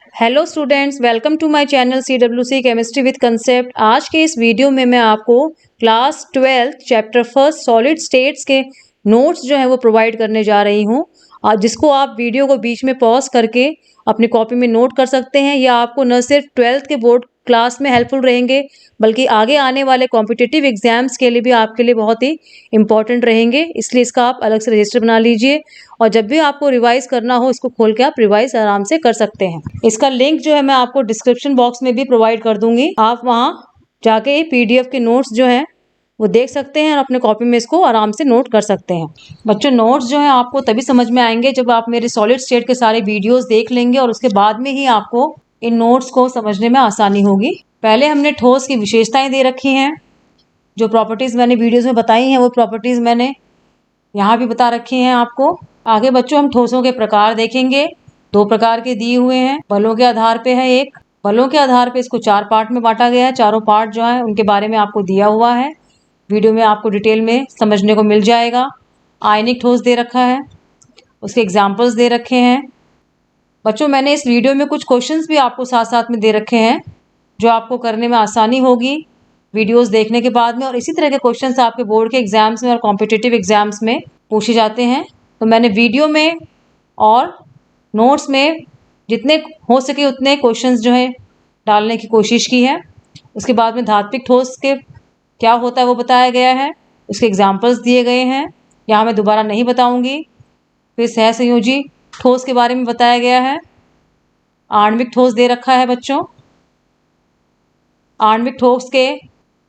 Hello students, welcome to my channel CWC chemistry with concept. आज के इस video में मैं आपको class 12 chapter first solid states के नोट्स जो है वो प्रोवाइड करने जा रही हूँ, जिसको आप वीडियो को बीच में पॉज करके अपनी कॉपी में नोट कर सकते हैं। यह आपको न सिर्फ 12th के बोर्ड क्लास में हेल्पफुल रहेंगे, बल्कि आगे आने वाले कॉम्पिटिटिव एग्जाम्स के लिए भी आपके लिए बहुत ही इंपॉर्टेंट रहेंगे। इसलिए इसका आप अलग से रजिस्टर बना लीजिए और जब भी आपको रिवाइज करना हो, इसको खोल के आप रिवाइज आराम से कर सकते हैं। इसका लिंक जो है मैं आपको डिस्क्रिप्शन बॉक्स में भी प्रोवाइड कर दूंगी। आप वहां जाके PDF के नोट्स जो हैं वो देख सकते हैं और अपने कॉपी में इसको आराम से नोट कर सकते हैं। बच्चों, नोट्स जो है आपको तभी समझ में आएंगे जब आप मेरे सॉलिड स्टेट के सारे वीडियोस देख लेंगे और उसके बाद में ही आपको इन नोट्स को समझने में आसानी होगी। पहले हमने ठोस की विशेषताएं दे रखी हैं, जो प्रॉपर्टीज मैंने वीडियोस में बताई हैं वो प्रॉपर्टीज मैंने यहाँ भी बता रखी हैं आपको। आगे बच्चों हम ठोसों के प्रकार देखेंगे। 2 प्रकार के दिए हुए हैं, बलों के आधार पे है। एक बलों के आधार पे इसको 4 पार्ट में बांटा गया है। चारों पार्ट जो है उनके बारे में आपको दिया हुआ है, वीडियो में आपको डिटेल में समझने को मिल जाएगा। आयनिक ठोस दे रखा है, उसके एग्जाम्पल्स दे रखे हैं। बच्चों, मैंने इस वीडियो में कुछ क्वेश्चंस भी आपको साथ साथ में दे रखे हैं, जो आपको करने में आसानी होगी वीडियोस देखने के बाद में। और इसी तरह के क्वेश्चंस आपके बोर्ड के एग्जाम्स में और कॉम्पिटिटिव एग्जाम्स में पूछे जाते हैं। तो मैंने वीडियो में और नोट्स में जितने हो सके उतने क्वेश्चंस जो है डालने की कोशिश की है। उसके बाद में धात्विक ठोस के क्या होता है वो बताया गया है, उसके एग्जाम्पल्स दिए गए हैं, यहाँ मैं दोबारा नहीं बताऊंगी। फिर सहसंयोजी ठोस के बारे में बताया गया है। आणविक ठोस दे रखा है बच्चों। आणविक ठोस के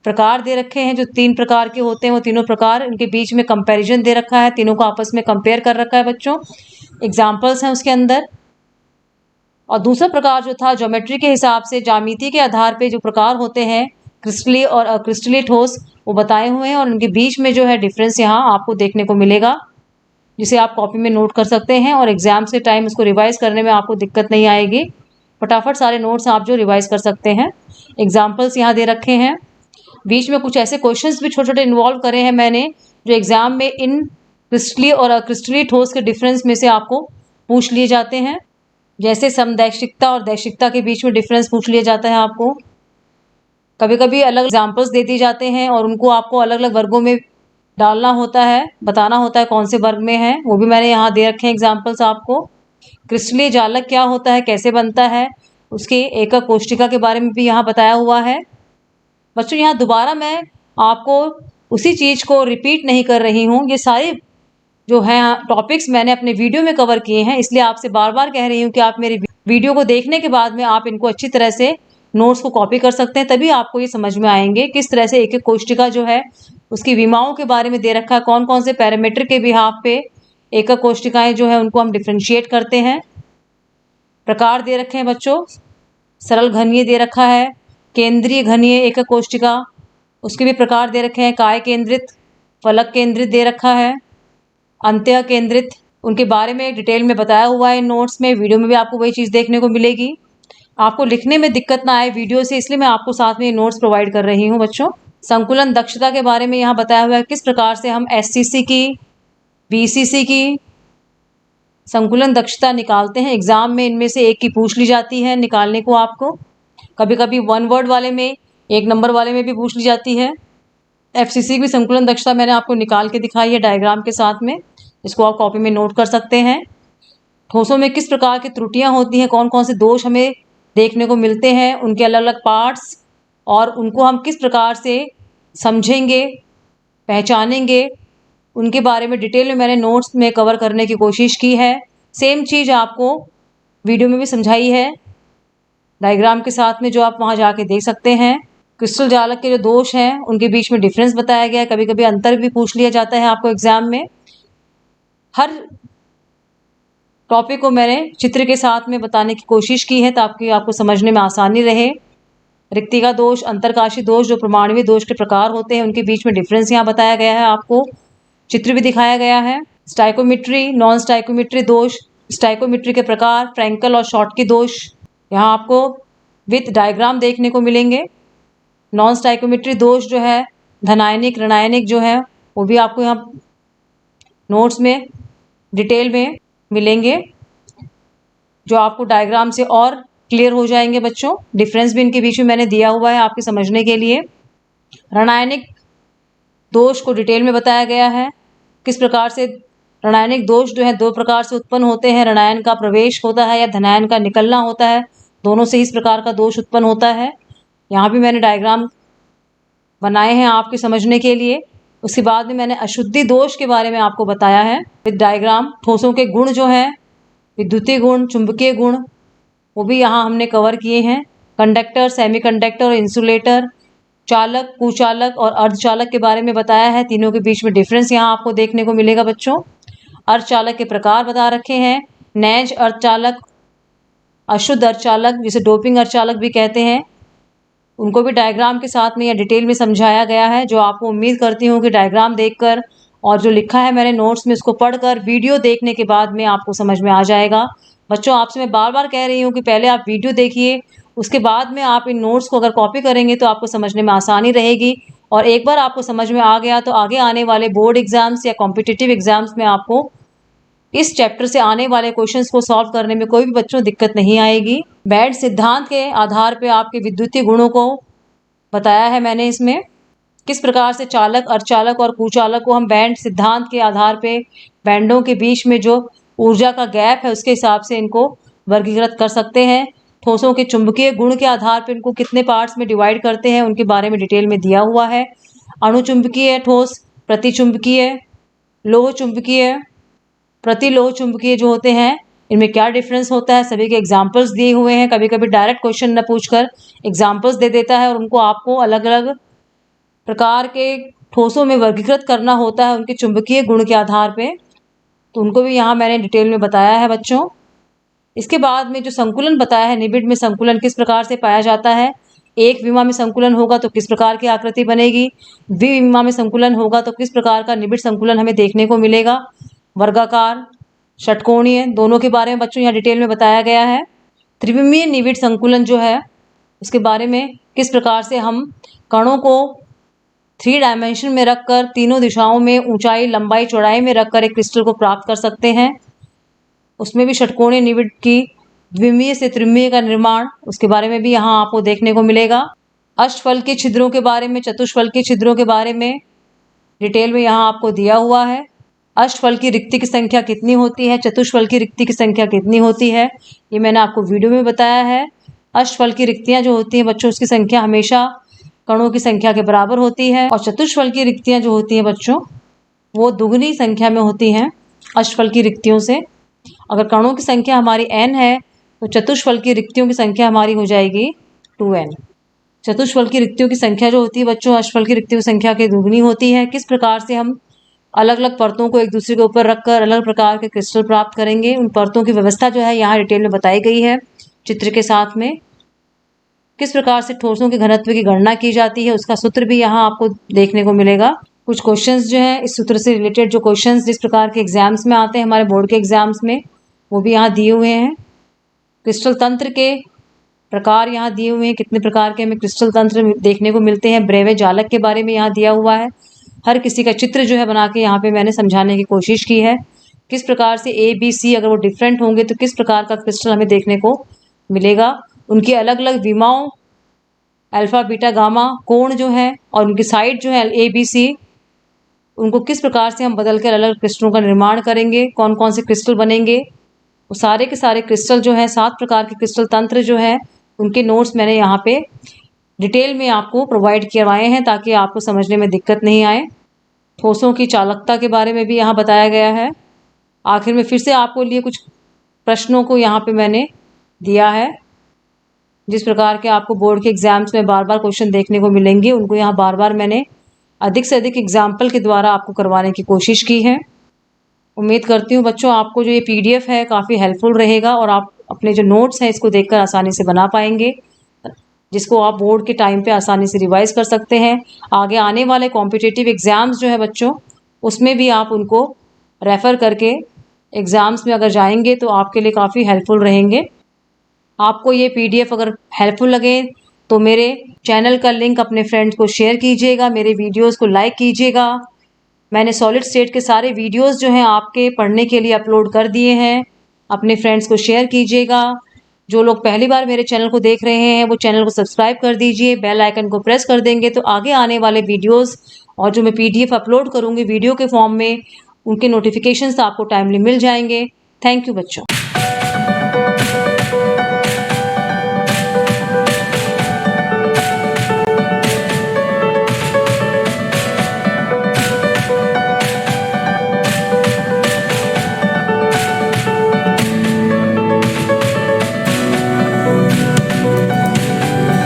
प्रकार दे रखे हैं, जो 3 प्रकार के होते हैं वो तीनों प्रकार, उनके बीच में कंपैरिजन दे रखा है, तीनों को आपस में कंपेयर कर रखा है बच्चों। एग्जाम्पल्स हैं उसके अंदर। और दूसरा प्रकार जो था ज्योमेट्री के हिसाब से, ज्यामिति के आधार पे जो प्रकार होते हैं क्रिस्टलीय और अक्रिस्टलीय ठोस, वो बताए हुए हैं और उनके बीच में जो है डिफरेंस यहाँ आपको देखने को मिलेगा, जिसे आप कॉपी में नोट कर सकते हैं और एग्जाम्स के टाइम उसको रिवाइज करने में आपको दिक्कत नहीं आएगी। फटाफट सारे नोट्स आप जो रिवाइज कर सकते हैं। एग्जाम्पल्स यहाँ दे रखे हैं। बीच में कुछ ऐसे क्वेश्चंस भी छोटे छोटे इन्वॉल्व करे हैं मैंने, जो एग्जाम में इन क्रिस्टलीय और अक्रिस्टलीय ठोस के डिफरेंस में से आपको पूछ लिए जाते हैं। जैसे समदैशिकता और दैशिकता के बीच में डिफरेंस पूछ लिया जाता है आपको। कभी कभी अलग एग्जाम्पल्स दे दिए जाते हैं और उनको आपको अलग अलग वर्गों में डालना होता है, बताना होता है कौन से वर्ग में है, वो भी मैंने यहाँ दे रखे हैं एग्जाम्पल्स आपको। क्रिस्टलीय जालक क्या होता है, कैसे बनता है, उसके एकक कोष्टिका के बारे में भी यहाँ बताया हुआ है। बच्चों, यहाँ दोबारा मैं आपको उसी चीज को रिपीट नहीं कर रही हूँ, ये सारे जो है टॉपिक्स मैंने अपने वीडियो में कवर किए हैं, इसलिए आपसे बार बार कह रही हूँ कि आप मेरी वीडियो को देखने के बाद में आप इनको अच्छी तरह से नोट्स को कॉपी कर सकते हैं, तभी आपको ये समझ में आएंगे किस तरह से एक एक कोष्टिका जो है उसकी विमाओं के बारे में दे रखा है, कौन कौन से पैरामीटर के बिहाफ पे एकक कोष्टिकाएं जो है उनको हम डिफ्रेंशिएट करते हैं। प्रकार दे रखे हैं बच्चों, सरल घनीय दे रखा है, केंद्रीय घनीय एकक कोष्टिका, उसके भी प्रकार दे रखे हैं। काय केंद्रित, फलक केंद्रित दे रखा है, अंत्य केंद्रित, उनके बारे में डिटेल में बताया हुआ है नोट्स में। वीडियो में भी आपको वही चीज़ देखने को मिलेगी। आपको लिखने में दिक्कत ना आए वीडियो से, इसलिए मैं आपको साथ में ये नोट्स प्रोवाइड कर रही हूँ बच्चों। संकुलन दक्षता के बारे में यहाँ बताया हुआ है, किस प्रकार से हम SCC की, BCC की संकुलन दक्षता निकालते हैं। एग्जाम में इनमें से एक की पूछ ली जाती है निकालने को आपको। कभी कभी 1 वर्ड वाले में, 1 नंबर वाले में भी पूछ ली जाती है। FCC की संकुलन दक्षता मैंने आपको निकाल के दिखाई है डायग्राम के साथ में, इसको आप कॉपी में नोट कर सकते हैं। ठोसों में किस प्रकार की त्रुटियां होती हैं, कौन कौन से दोष हमें देखने को मिलते हैं, उनके अलग अलग पार्ट्स, और उनको हम किस प्रकार से समझेंगे, पहचानेंगे, उनके बारे में डिटेल में मैंने नोट्स में कवर करने की कोशिश की है। सेम चीज़ आपको वीडियो में भी समझाई है डायग्राम के साथ में, जो आप वहाँ जाके देख सकते हैं। क्रिस्टल जालक के जो दोष हैं उनके बीच में डिफरेंस बताया गया है, कभी कभी अंतर भी पूछ लिया जाता है आपको एग्जाम में। हर टॉपिक को मैंने चित्र के साथ में बताने की कोशिश की है ताकि आपको समझने में आसानी रहे। रिक्तिका दोष, अंतरकाशी दोष, जो प्रमाणवीय दोष के प्रकार होते हैं, उनके बीच में डिफरेंस यहाँ बताया गया है, आपको चित्र भी दिखाया गया है। स्टाइकोमेट्री, नॉन स्टाइकोमेट्री दोष, स्टाइकोमेट्री के प्रकार, फ्रैंकल और शॉर्टकी दोष यहाँ आपको विथ डायग्राम देखने को मिलेंगे। नॉन स्टाइकोमेट्री दोष जो है, धनायनिक, ऋणायनिक जो है, वो भी आपको यहाँ नोट्स में डिटेल में मिलेंगे, जो आपको डायग्राम से और क्लियर हो जाएंगे बच्चों। डिफरेंस भी इनके बीच में मैंने दिया हुआ है आपके समझने के लिए। रणआयनिक दोष को डिटेल में बताया गया है, किस प्रकार से रणआयनिक दोष जो है दो प्रकार से उत्पन्न होते हैं, ऋणायन का प्रवेश होता है या धनायन का निकलना होता है, दोनों से इस प्रकार का दोष उत्पन्न होता है। यहाँ भी मैंने डायग्राम बनाए हैं आपके समझने के लिए। उसके बाद में मैंने अशुद्धि दोष के बारे में आपको बताया है विद डायग्राम। ठोसों के गुण जो है, विद्युतीय गुण, चुंबकीय गुण, वो भी यहाँ हमने कवर किए हैं। कंडक्टर, सेमीकंडक्टर और इंसुलेटर, चालक, कुचालक और अर्धचालक के बारे में बताया है। तीनों के बीच में डिफरेंस यहाँ आपको देखने को मिलेगा बच्चों। अर्धचालक के प्रकार बता रखे हैं, नैज अर्धचालक, अशुद्ध अर्धचालक जिसे डोपिंग अर्धचालक भी कहते हैं, उनको भी डायग्राम के साथ में या डिटेल में समझाया गया है, जो आपको उम्मीद करती हूँ कि डायग्राम देखकर और जो लिखा है मैंने नोट्स में उसको पढ़कर वीडियो देखने के बाद में आपको समझ में आ जाएगा। बच्चों आपसे मैं बार बार कह रही हूँ कि पहले आप वीडियो देखिए, उसके बाद में आप इन नोट्स को अगर कॉपी करेंगे तो आपको समझने में आसानी रहेगी। और एक बार आपको समझ में आ गया तो आगे आने वाले बोर्ड एग्जाम्स या कॉम्पिटिटिव एग्जाम्स में आपको इस चैप्टर से आने वाले क्वेश्चंस को सॉल्व करने में कोई भी बच्चों दिक्कत नहीं आएगी। बैंड सिद्धांत के आधार पे आपके विद्युतीय गुणों को बताया है मैंने इसमें, किस प्रकार से चालक, अर्धचालक और कुचालक को हम बैंड सिद्धांत के आधार पे बैंडों के बीच में जो ऊर्जा का गैप है उसके हिसाब से इनको वर्गीकृत कर सकते हैं। ठोसों के चुंबकीय गुण के आधार पर इनको कितने पार्ट्स में डिवाइड करते हैं उनके बारे में डिटेल में दिया हुआ है। अणुचुंबकीय ठोस, प्रतिचुंबकीय, लोह चुंबकीय, प्रतिलोह चुंबकीय जो होते हैं, इनमें क्या डिफरेंस होता है, सभी के एग्जाम्पल्स दिए हुए हैं। कभी कभी डायरेक्ट क्वेश्चन न पूछकर एग्जाम्पल्स दे देता है और उनको आपको अलग अलग प्रकार के ठोसों में वर्गीकृत करना होता है उनके चुंबकीय गुण के आधार पे, तो उनको भी यहाँ मैंने डिटेल में बताया है बच्चों। इसके बाद में जो संकुलन बताया है, निबिड में संकुलन किस प्रकार से पाया जाता है, एक विमा में संकुलन होगा तो किस प्रकार की आकृति बनेगी, द्विविमा में संकुलन होगा तो किस प्रकार का निबिड संकुलन हमें देखने को मिलेगा, वर्गाकार, षटकोणीय, दोनों के बारे में बच्चों यहाँ डिटेल में बताया गया है। त्रिविमीय निबिड संकुलन जो है उसके बारे में किस प्रकार से हम कणों को 3 डायमेंशन में रखकर तीनों दिशाओं में ऊंचाई, लंबाई, चौड़ाई में रखकर एक क्रिस्टल को प्राप्त कर सकते हैं। उसमें भी षटकोणीय निबिड की द्विमीय से त्रिमीय का निर्माण, उसके बारे में भी यहाँ आपको देखने को मिलेगा। अष्टफल के छिद्रों के बारे में, चतुष्फल के छिद्रों के बारे में डिटेल में यहाँ आपको दिया हुआ है। अष्टफल की रिक्ति की संख्या कितनी होती है, चतुष्फल की रिक्ति की संख्या कितनी होती है, ये मैंने आपको वीडियो में बताया है। अष्टफल की रिक्तियाँ जो होती हैं बच्चों, उसकी संख्या हमेशा कणों की संख्या के बराबर होती है, और चतुष्फल की रिक्तियाँ जो होती हैं बच्चों वो दुगनी संख्या में होती हैं अष्टफल की रिक्तियों से। अगर कणों की संख्या हमारी n है तो चतुष्फल की रिक्तियों की संख्या हमारी हो जाएगी 2n। चतुष्फल की रिक्तियों की संख्या जो होती है बच्चों अष्टफल की रिक्तियों की संख्या के दुगनी होती है। किस प्रकार से हम अलग अलग परतों को एक दूसरे के ऊपर रखकर अलग प्रकार के क्रिस्टल प्राप्त करेंगे, उन परतों की व्यवस्था जो है यहाँ डिटेल में बताई गई है चित्र के साथ में। किस प्रकार से ठोसों के घनत्व की गणना की जाती है उसका सूत्र भी यहाँ आपको देखने को मिलेगा। कुछ क्वेश्चंस जो है इस सूत्र से रिलेटेड, जो क्वेश्चंस जिस प्रकार के एग्जाम्स में आते हैं हमारे बोर्ड के एग्जाम्स में, वो भी यहाँ दिए हुए हैं। क्रिस्टल तंत्र के प्रकार यहाँ दिए हुए हैं, कितने प्रकार के हमें क्रिस्टल तंत्र देखने को मिलते हैं। ब्रेवे जालक के बारे में यहाँ दिया हुआ है, हर किसी का चित्र जो है बना के यहाँ पे मैंने समझाने की कोशिश की है। किस प्रकार से A, B, C अगर वो डिफरेंट होंगे तो किस प्रकार का क्रिस्टल हमें देखने को मिलेगा। उनकी अलग अलग विमाओं, अल्फा, बीटा, गामा, कोण जो है और उनकी साइड जो है A, B, C, उनको किस प्रकार से हम बदल कर अलग अलग क्रिस्टलों का निर्माण करेंगे, कौन कौन से क्रिस्टल बनेंगे, वो सारे के सारे क्रिस्टल जो है 7 प्रकार के क्रिस्टल तंत्र जो है उनके नोट्स मैंने यहाँ पे डिटेल में आपको प्रोवाइड करवाए हैं ताकि आपको समझने में दिक्कत नहीं आए। ठोसों की चालकता के बारे में भी यहाँ बताया गया है। आखिर में फिर से आपको लिए कुछ प्रश्नों को यहाँ पे मैंने दिया है, जिस प्रकार के आपको बोर्ड के एग्जाम्स में बार बार क्वेश्चन देखने को मिलेंगे उनको यहाँ बार बार मैंने अधिक से अधिक एग्जाम्पल के द्वारा आपको करवाने की कोशिश की है। उम्मीद करती हूँ बच्चों आपको जो ये PDF है काफ़ी हेल्पफुल रहेगा और आप अपने जो नोट्स हैं इसको देखकर आसानी से बना पाएंगे, जिसको आप बोर्ड के टाइम पे आसानी से रिवाइज कर सकते हैं। आगे आने वाले कॉम्पिटिटिव एग्जाम्स जो है बच्चों उसमें भी आप उनको रेफ़र करके एग्ज़ाम्स में अगर जाएंगे तो आपके लिए काफ़ी हेल्पफुल रहेंगे। आपको ये PDF अगर हेल्पफुल लगे तो मेरे चैनल का लिंक अपने फ्रेंड्स को शेयर कीजिएगा, मेरे वीडियोज़ को लाइक कीजिएगा। मैंने सॉलिड स्टेट के सारे वीडियोज़ जो हैं आपके पढ़ने के लिए अपलोड कर दिए हैं, अपने फ्रेंड्स को शेयर कीजिएगा। जो लोग पहली बार मेरे चैनल को देख रहे हैं वो चैनल को सब्सक्राइब कर दीजिए, बेल आइकन को प्रेस कर देंगे तो आगे आने वाले वीडियोस और जो मैं पीडीएफ अपलोड करूंगी वीडियो के फॉर्म में, उनके नोटिफिकेशंस आपको टाइमली मिल जाएंगे। थैंक यू बच्चों।